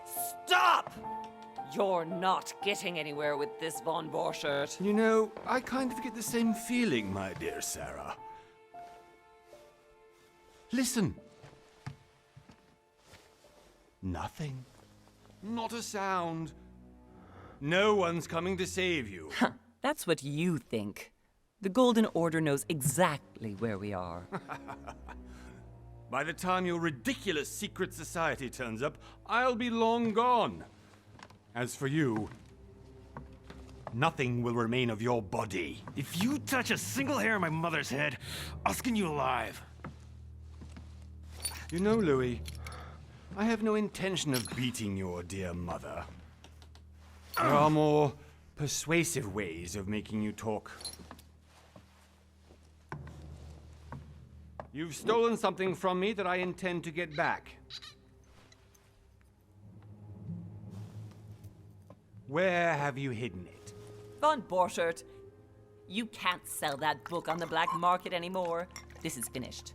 Stop! You're not getting anywhere with this, von Borchert. You know, I kind of get the same feeling, my dear Sarah. Listen. Nothing. Not a sound. No one's coming to save you. That's what you think. The Golden Order knows exactly where we are. By the time your ridiculous secret society turns up, I'll be long gone. As for you, nothing will remain of your body. If you touch a single hair on my mother's head, I'll skin you alive. You know, Louis, I have no intention of beating your dear mother. There are more persuasive ways of making you talk. You've stolen something from me that I intend to get back. Where have you hidden it? Von Borchert, you can't sell that book on the black market anymore. This is finished.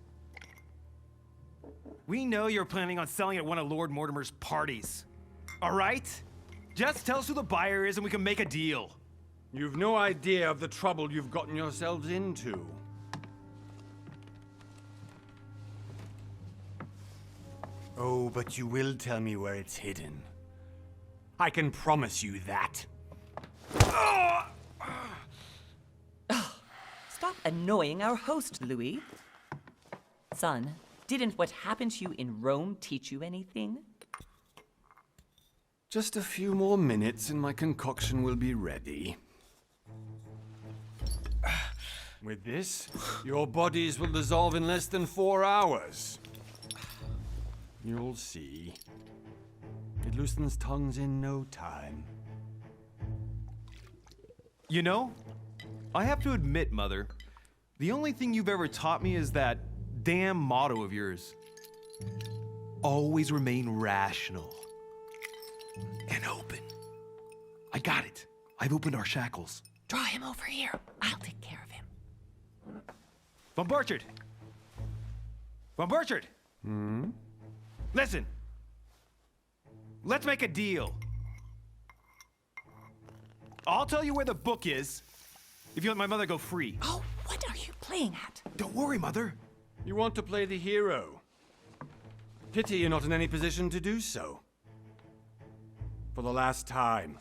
We know you're planning on selling at one of Lord Mortimer's parties. All right? Just tell us who the buyer is and we can make a deal. You've no idea of the trouble you've gotten yourselves into. Oh, but you will tell me where it's hidden. I can promise you that. Stop annoying our host, Louis. Son, didn't what happened to you in Rome teach you anything? Just a few more minutes and my concoction will be ready. With this, your bodies will dissolve in less than 4 hours. You'll see. It loosens tongues in no time. You know, I have to admit, Mother, the only thing you've ever taught me is that damn motto of yours. Always remain rational. And open. I got it. I've opened our shackles. Draw him over here. I'll take care of him. Von Borchert! Von Borchert! Listen. Let's make a deal. I'll tell you where the book is if you let my mother go free. Oh, what are you playing at? Don't worry, Mother. You want to play the hero. Pity you're not in any position to do so. For the last time.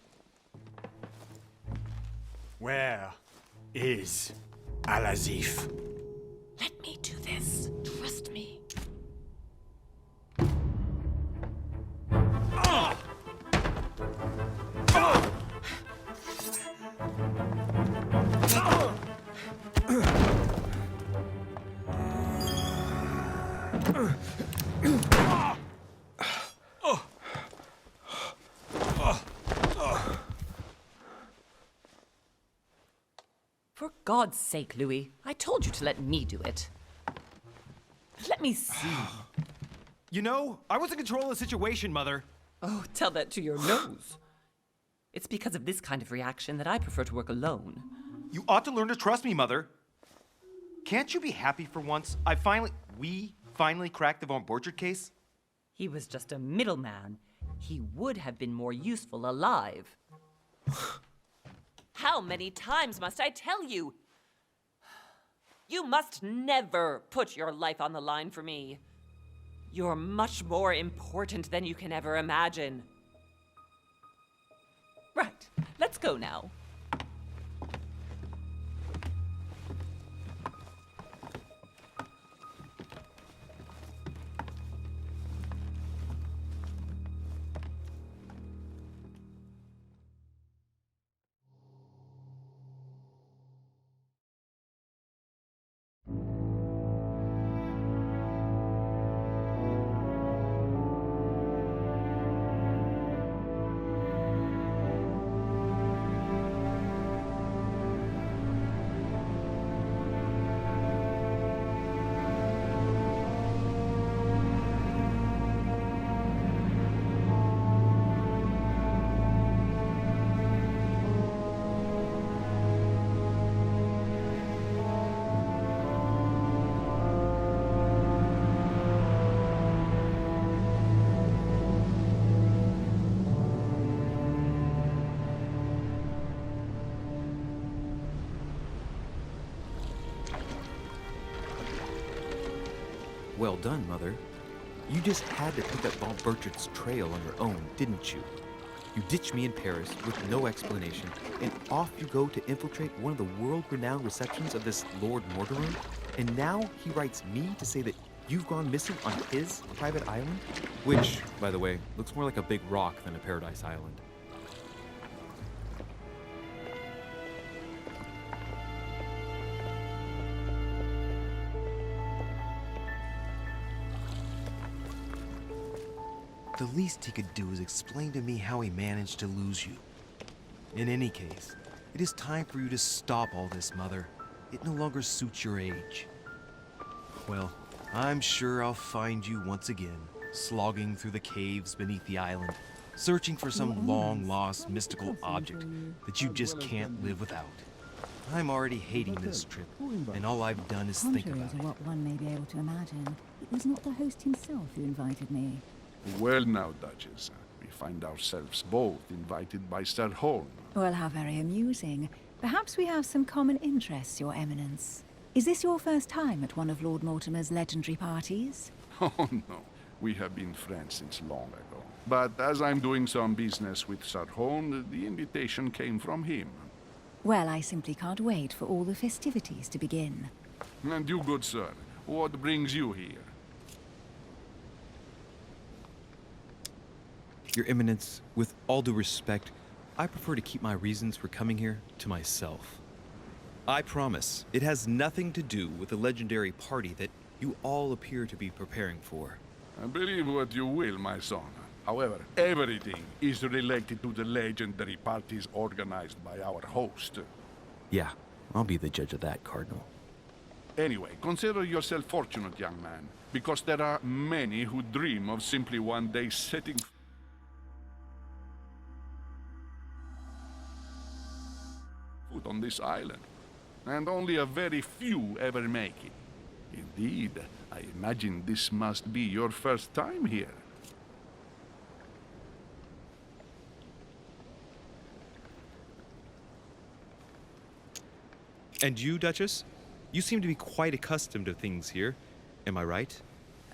Where is Al-Azif? Let me do this. Trust me. For God's sake, Louis, I told you to let me do it. Let me see. You know, I was in control of the situation, Mother. Oh, tell that to your nose. It's because of this kind of reaction that I prefer to work alone. You ought to learn to trust me, Mother. Can't you be happy for once? We finally cracked the Von Borchert case? He was just a middleman. He would have been more useful alive. How many times must I tell you? You must never put your life on the line for me. You're much more important than you can ever imagine. Right, let's go now. Well done, Mother. You just had to pick up Von Burchart's trail on your own, didn't you? You ditched me in Paris with no explanation, and off you go to infiltrate one of the world-renowned receptions of this Lord Mortimer? And now he writes me to say that you've gone missing on his private island? Which, by the way, looks more like a big rock than a paradise island. The least he could do is explain to me how he managed to lose you. In any case, it is time for you to stop all this, Mother. It no longer suits your age. Well, I'm sure I'll find you once again, slogging through the caves beneath the island, searching for some long-lost mystical object that you just can't live without. I'm already hating this trip, and all I've done is think Contrary about to it. what one may be able to imagine, it was not the host himself who invited me. Well now, Duchess, we find ourselves both invited by Sir Holm. Well, how very amusing. Perhaps we have some common interests, Your Eminence. Is this your first time at one of Lord Mortimer's legendary parties? Oh no, we have been friends since long ago. But as I'm doing some business with Sir Holm, the invitation came from him. Well, I simply can't wait for all the festivities to begin. And you, good sir, what brings you here? Your Eminence, with all due respect, I prefer to keep my reasons for coming here to myself. I promise, it has nothing to do with the legendary party that you all appear to be preparing for. Believe what you will, my son. However, everything is related to the legendary parties organized by our host. Yeah, I'll be the judge of that, Cardinal. Anyway, consider yourself fortunate, young man, because there are many who dream of simply one day setting foot on this island, and only a very few ever make it. Indeed, I imagine this must be your first time here. And you, Duchess? You seem to be quite accustomed to things here. Am I right?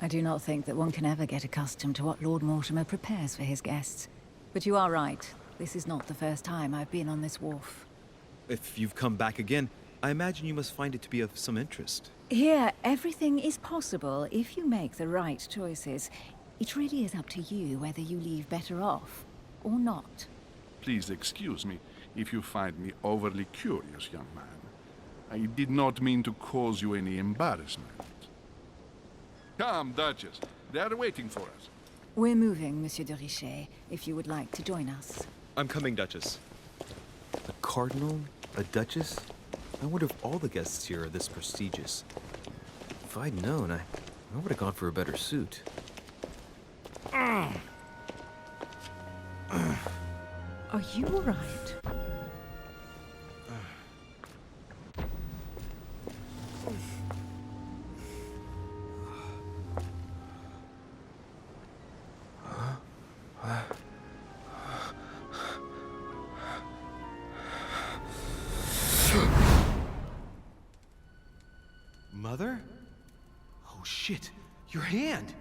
I do not think that one can ever get accustomed to what Lord Mortimer prepares for his guests. But you are right. This is not the first time I've been on this wharf. If you've come back again, I imagine you must find it to be of some interest. Here, everything is possible if you make the right choices. It really is up to you whether you leave better off or not. Please excuse me if you find me overly curious, young man. I did not mean to cause you any embarrassment. Come, Duchess. They are waiting for us. We're moving, Monsieur de Richet, if you would like to join us. I'm coming, Duchess. A cardinal? A duchess? I wonder if all the guests here are this prestigious. If I'd known, I would have gone for a better suit. Are you all right? Mother? Oh shit, your hand!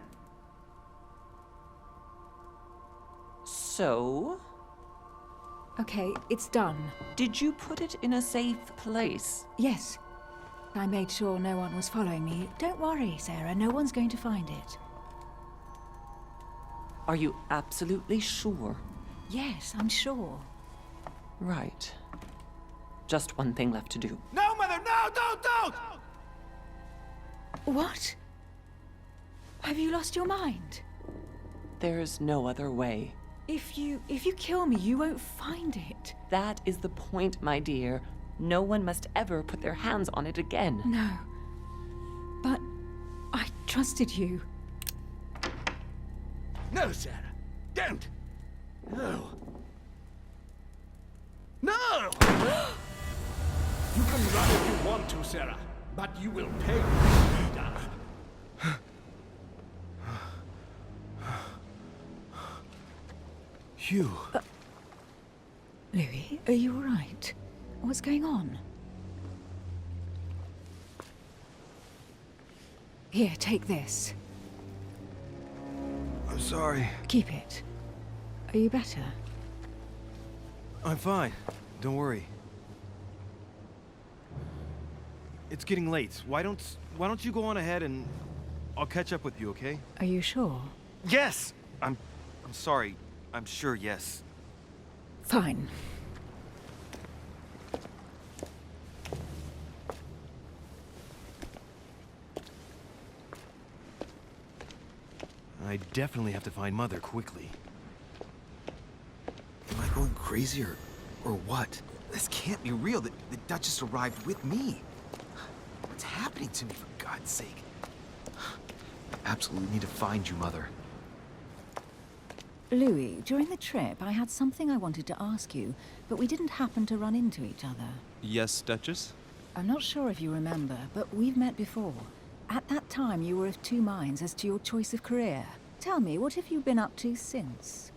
So, Okay, it's done. did you put it in a safe place? Yes. I made sure no one was following me. Don't worry, Sarah, no one's going to find it. Are you absolutely sure? Yes, I'm sure. Right. Just one thing left to do. No, Mother, no, don't! What? Have you lost your mind? There's no other way. If you kill me, you won't find it. That is the point, my dear. No one must ever put their hands on it again. No. But I trusted you. No, Sarah. Don't. No. No! You can run if you want to, Sarah, but you will pay. Hugh. Louis, are you all right? What's going on? Here, take this. sorry. Keep it. Are you better? I'm fine. Don't worry. It's getting late. Why don't you go on ahead and I'll catch up with you, okay? Are you sure? Yes! I'm sorry. I'm sure, yes. Fine. I definitely have to find Mother quickly. Am I going crazy or what? This can't be real. The Duchess arrived with me. What's happening to me, for God's sake? I absolutely need to find you, Mother. Louis, during the trip, I had something I wanted to ask you, but we didn't happen to run into each other. Yes, Duchess? I'm not sure if you remember, but we've met before. At that time, you were of two minds as to your choice of career. Tell me, what have you been up to since?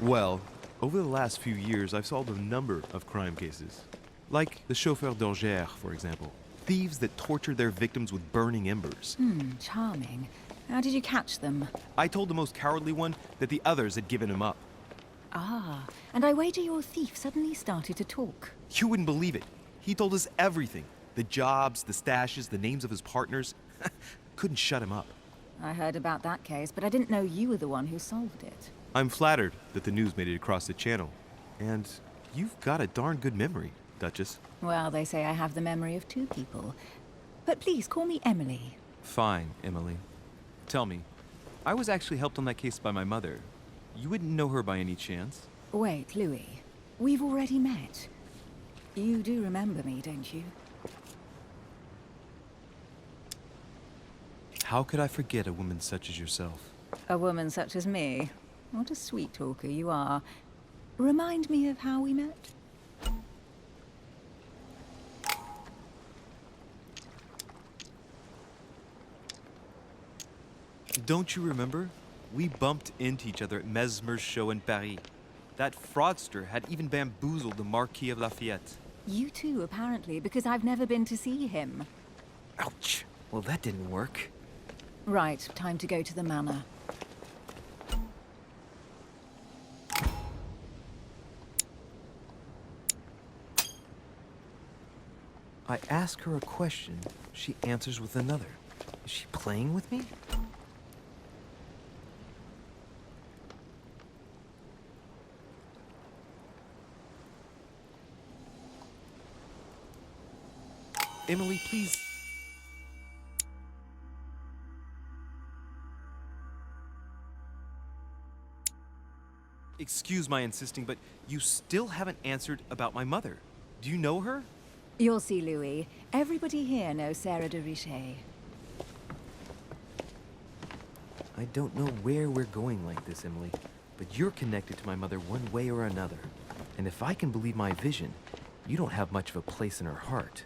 Well, over the last few years, I've solved a number of crime cases. Like the chauffeur d'Angers, for example. Thieves that tortured their victims with burning embers. Charming. How did you catch them? I told the most cowardly one that the others had given him up. Ah, and I wager your thief suddenly started to talk. You wouldn't believe it. He told us everything. The jobs, the stashes, the names of his partners. Couldn't shut him up. I heard about that case, but I didn't know you were the one who solved it. I'm flattered that the news made it across the channel. And you've got a darn good memory, Duchess. Well, they say I have the memory of two people. But please, call me Emily. Fine, Emily. Tell me, I was actually helped on that case by my mother. You wouldn't know her by any chance? Wait, Louis. We've already met. You do remember me, don't you? How could I forget a woman such as yourself? A woman such as me? What a sweet talker you are. Remind me of how we met? Don't you remember? We bumped into each other at Mesmer's show in Paris. That fraudster had even bamboozled the Marquis of Lafayette. You too, apparently, because I've never been to see him. Ouch. Well, that didn't work. Right, time to go to the manor. I ask her a question, she answers with another. Is she playing with me? Emily, please. Excuse my insisting, but you still haven't answered about my mother. Do you know her? You'll see, Louis. Everybody here knows Sarah de Richet. I don't know where we're going like this, Emily, but you're connected to my mother one way or another. And if I can believe my vision, you don't have much of a place in her heart.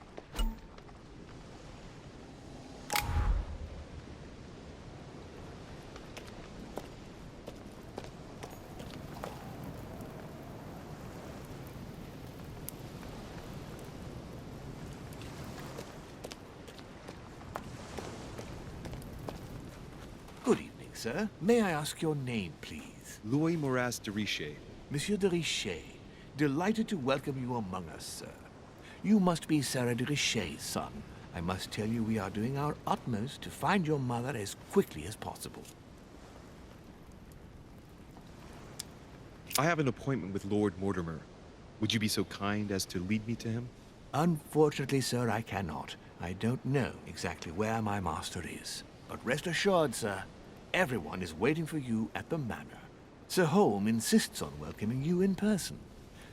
sir. May I ask your name, please? Louis Moras de Richer. Monsieur de Richer, delighted to welcome you among us, sir. You must be Sarah de Richer's son. I must tell you we are doing our utmost to find your mother as quickly as possible. I have an appointment with Lord Mortimer. Would you be so kind as to lead me to him? Unfortunately, sir, I cannot. I don't know exactly where my master is. But rest assured, sir, everyone is waiting for you at the manor. Sir Holm insists on welcoming you in person.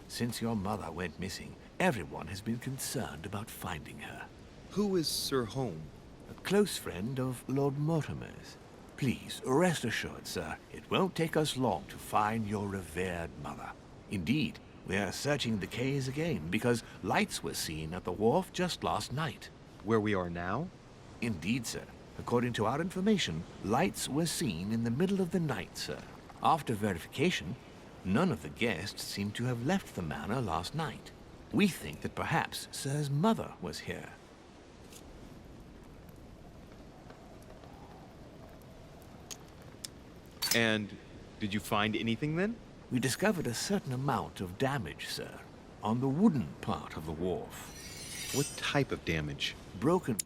Since your mother went missing, everyone has been concerned about finding her. Who is Sir Holm? A close friend of Lord Mortimer's. Please, rest assured, sir, it won't take us long to find your revered mother. Indeed, we are searching the quays again because lights were seen at the wharf just last night. Where we are now? Indeed, sir. According to our information, lights were seen in the middle of the night, sir. After verification, none of the guests seem to have left the manor last night. We think that perhaps Sir's mother was here. And did you find anything then? We discovered a certain amount of damage, sir, on the wooden part of the wharf. What type of damage? Broken.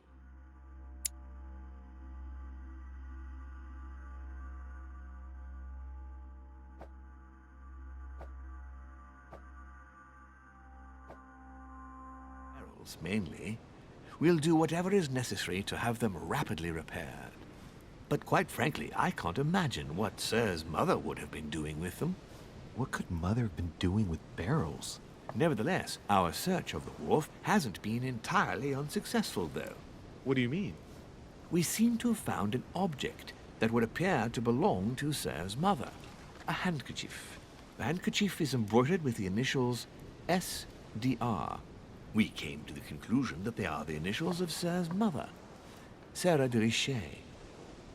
Barrels, mainly. We'll do whatever is necessary to have them rapidly repaired. But quite frankly, I can't imagine what Sir's mother would have been doing with them. What could Mother have been doing with barrels? Nevertheless, our search of the wharf hasn't been entirely unsuccessful, though. What do you mean? We seem to have found an object that would appear to belong to Sir's mother. A handkerchief. The handkerchief is embroidered with the initials SDR. We came to the conclusion that they are the initials of Sir's mother, Sarah de Richer.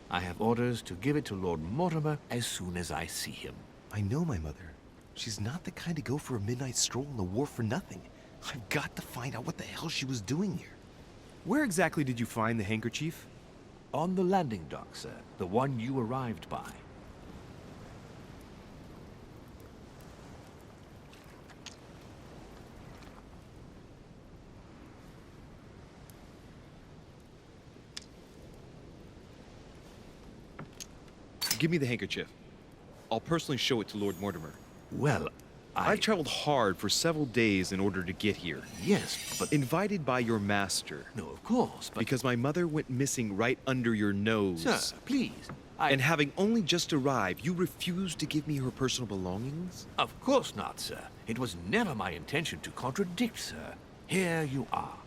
I have orders to give it to Lord Mortimer as soon as I see him. I know my mother. She's not the kind to go for a midnight stroll on the wharf for nothing. I've got to find out what the hell she was doing here. Where exactly did you find the handkerchief? On the landing dock, sir. The one you arrived by. Give me the handkerchief. I'll personally show it to Lord Mortimer. Well, I've traveled hard for several days in order to get here. Yes, but... Invited by your master. No, of course, but... Because my mother went missing right under your nose. Sir, please. And having only just arrived, you refused to give me her personal belongings? Of course not, sir. It was never my intention to contradict, sir. Here you are.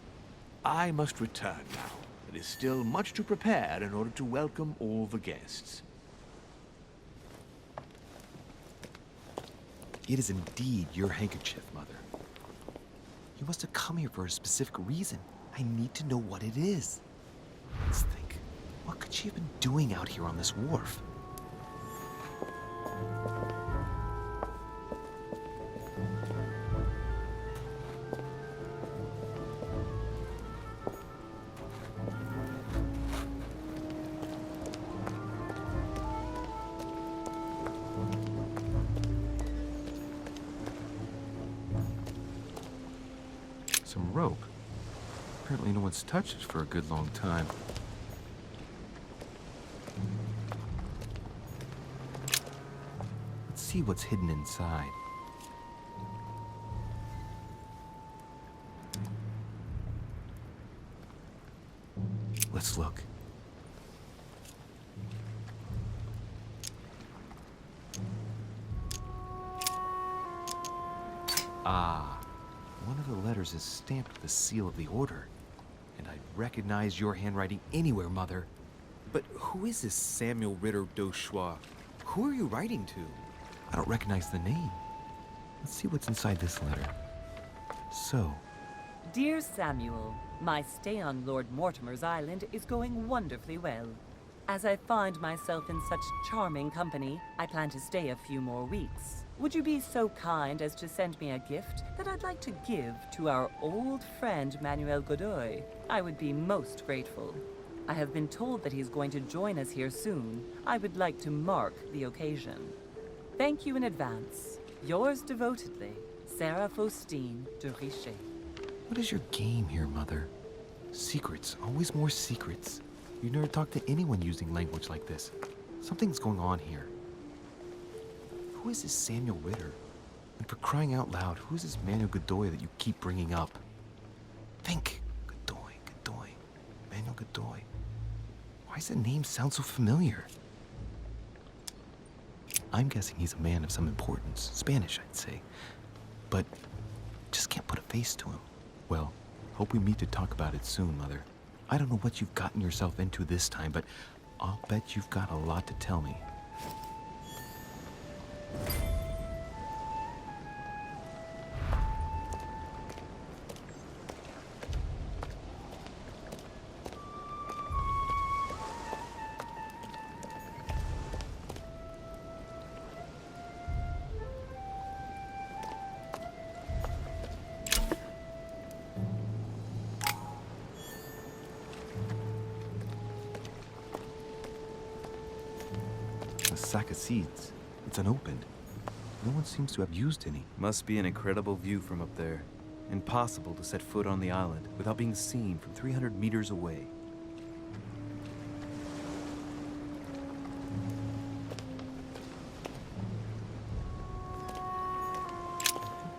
I must return now. There is still much to prepare in order to welcome all the guests. It is indeed your handkerchief, Mother. You must have come here for a specific reason. I need to know what it is. Let's think. What could she have been doing out here on this wharf? Some rope. Apparently no one's touched it for a good long time. Let's see what's hidden inside. Let's look. Ah, one of the letters is stamped with the seal of the Order. And I'd recognize your handwriting anywhere, Mother. But who is this Samuel Ritter d'Auchois? Who are you writing to? I don't recognize the name. Let's see what's inside this letter. So, Dear Samuel, my stay on Lord Mortimer's island is going wonderfully well. As I find myself in such charming company, I plan to stay a few more weeks. Would you be so kind as to send me a gift that I'd like to give to our old friend Manuel Godoy? I would be most grateful. I have been told that he's going to join us here soon. I would like to mark the occasion. Thank you in advance. Yours devotedly, Sarah Faustine de Richet. What is your game here, Mother? Secrets, always more secrets. You never talk to anyone using language like this. Something's going on here. Who is this Samuel Ritter? And for crying out loud, who is this Manuel Godoy that you keep bringing up? Think. Godoy. Manuel Godoy. Why does that name sound so familiar? I'm guessing he's a man of some importance. Spanish, I'd say. But just can't put a face to him. Well, hope we meet to talk about it soon, Mother. I don't know what you've gotten yourself into this time, but I'll bet you've got a lot to tell me. A sack of seeds. It's unopened. No one seems to have used any. Must be an incredible view from up there. Impossible to set foot on the island without being seen from 300 meters away.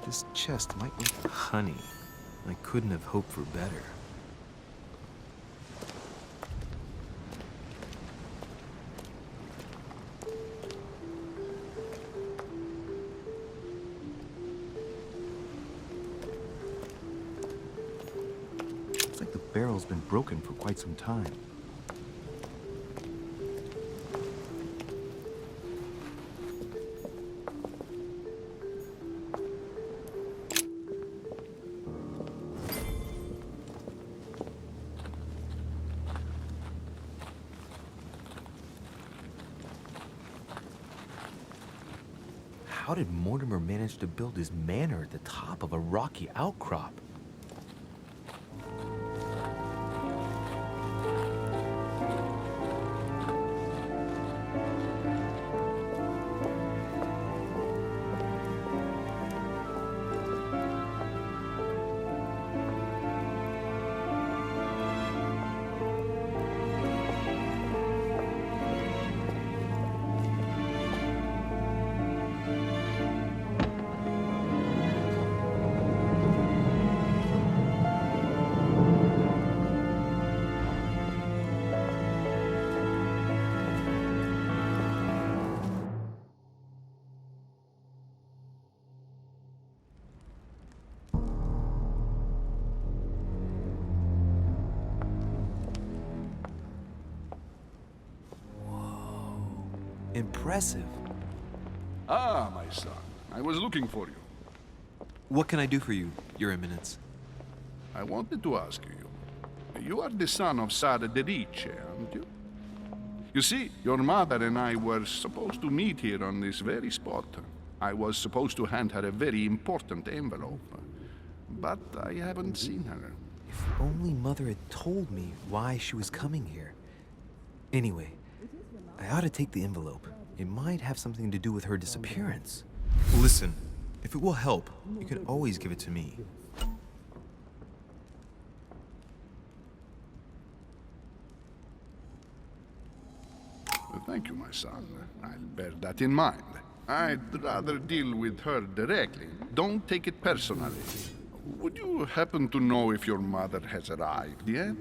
This chest might be honey. I couldn't have hoped for better. Looks like the barrel's been broken for quite some time. How did Mortimer manage to build his manor at the top of a rocky outcrop? Impressive. Ah, my son. I was looking for you. What can I do for you, Your Eminence? I wanted to ask you. You are the son of Sara de Riche, aren't you? You see, your mother and I were supposed to meet here on this very spot. I was supposed to hand her a very important envelope. But I haven't seen her. If only Mother had told me why she was coming here. Anyway, I ought to take the envelope. It might have something to do with her disappearance. Listen, if it will help, you can always give it to me. Thank you, my son. I'll bear that in mind. I'd rather deal with her directly. Don't take it personally. Would you happen to know if your mother has arrived yet?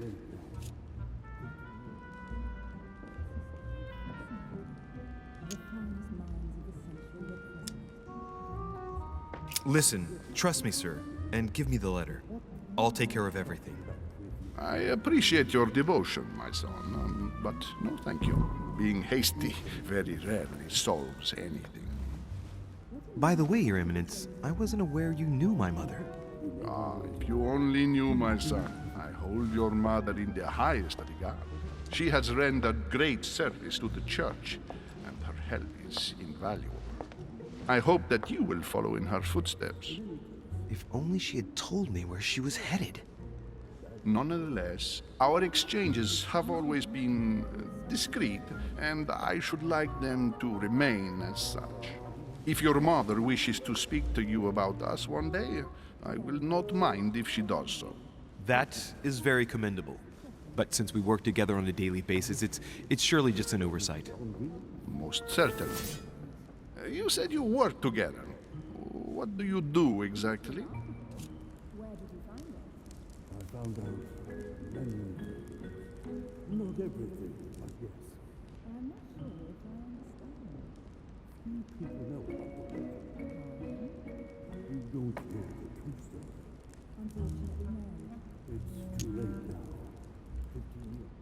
Listen, trust me, sir, and give me the letter. I'll take care of everything. I appreciate your devotion, my son, but no thank you. Being hasty very rarely solves anything. By the way, Your Eminence, I wasn't aware you knew my mother. Ah, if you only knew, my son. I hold your mother in the highest regard. She has rendered great service to the church, and her help is invaluable. I hope that you will follow in her footsteps. If only she had told me where she was headed. Nonetheless, our exchanges have always been discreet, and I should like them to remain as such. If your mother wishes to speak to you about us one day, I will not mind if she does so. That is very commendable. But since we work together on a daily basis, it's surely just an oversight. Most certainly. You said you work together. What do you do exactly? I found out many, not everything, I guess. I'm not sure if I understand. Few people know about the work. You don't know the true story. Unfortunately, no. It's too late now. 15 years.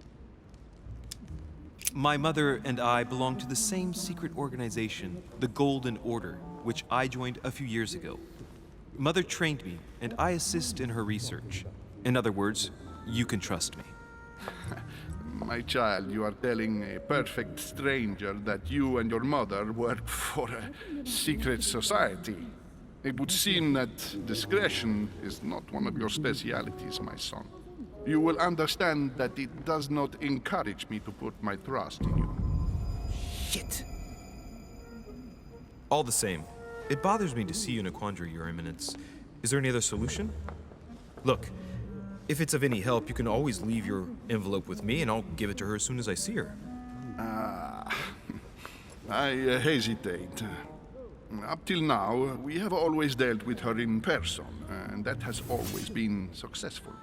My mother and I belong to the same secret organization, the Golden Order, which I joined a few years ago. Mother trained me, and I assist in her research. In other words, you can trust me. My child, you are telling a perfect stranger that you and your mother work for a secret society. It would seem that discretion is not one of your specialities, my son. You will understand that it does not encourage me to put my trust in you. Shit! All the same, it bothers me to see you in a quandary, Your Eminence. Is there any other solution? Look, if it's of any help, you can always leave your envelope with me, and I'll give it to her as soon as I see her. I hesitate. Up till now, we have always dealt with her in person, and that has always been successful.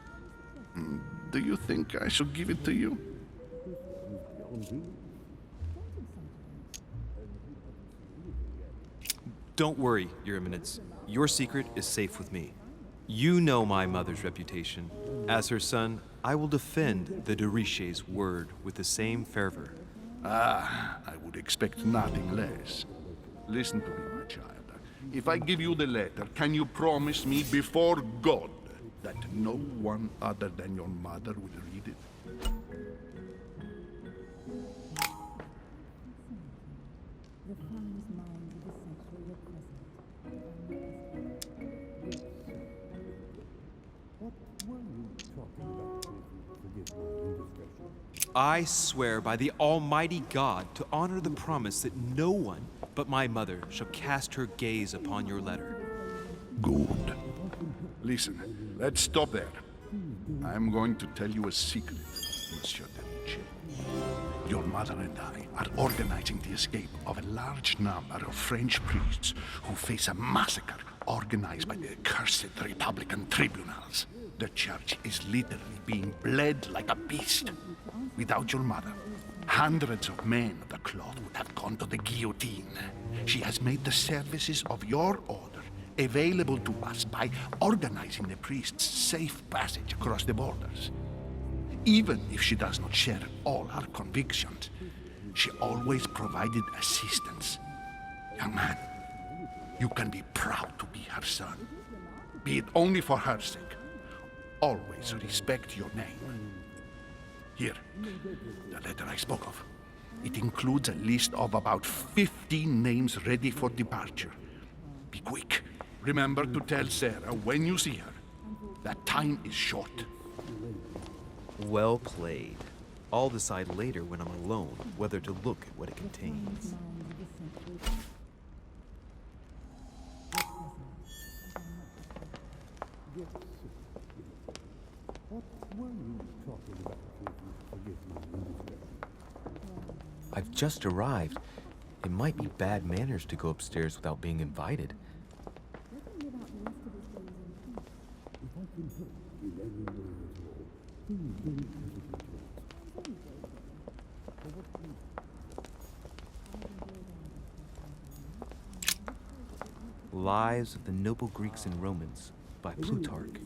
Do you think I should give it to you? Don't worry, Your Eminence. Your secret is safe with me. You know my mother's reputation. As her son, I will defend the de Richet's word with the same fervor. I would expect nothing less. Listen to me, my child. If I give you the letter, can you promise me before God that no one other than your mother will read it? The farmer's mind is essentially present. What were you talking about, if you forgive my indiscretion? I swear by the Almighty God to honor the promise that no one but my mother shall cast her gaze upon your letter. Good. Listen, let's stop there. I'm going to tell you a secret, Monsieur de Richet. Your mother and I are organizing the escape of a large number of French priests who face a massacre organized by the accursed Republican tribunals. The church is literally being bled like a beast. Without your mother, hundreds of men of the cloth would have gone to the guillotine. She has made the services of your order available to us by organizing the priests' safe passage across the borders. Even if she does not share all our convictions, she always provided assistance. Young man, you can be proud to be her son. Be it only for her sake. Always respect your name. Here, the letter I spoke of. It includes a list of about 15 names ready for departure. Be quick. Remember to tell Sarah when you see her that time is short. Well played. I'll decide later when I'm alone whether to look at what it contains. What were you talking about, if you forgive my indiscretion? I've just arrived. It might be bad manners to go upstairs without being invited. If I can help in any way at all, please don't hesitate to ask. For what reason? Lives of the Noble Greeks and Romans by Plutarch.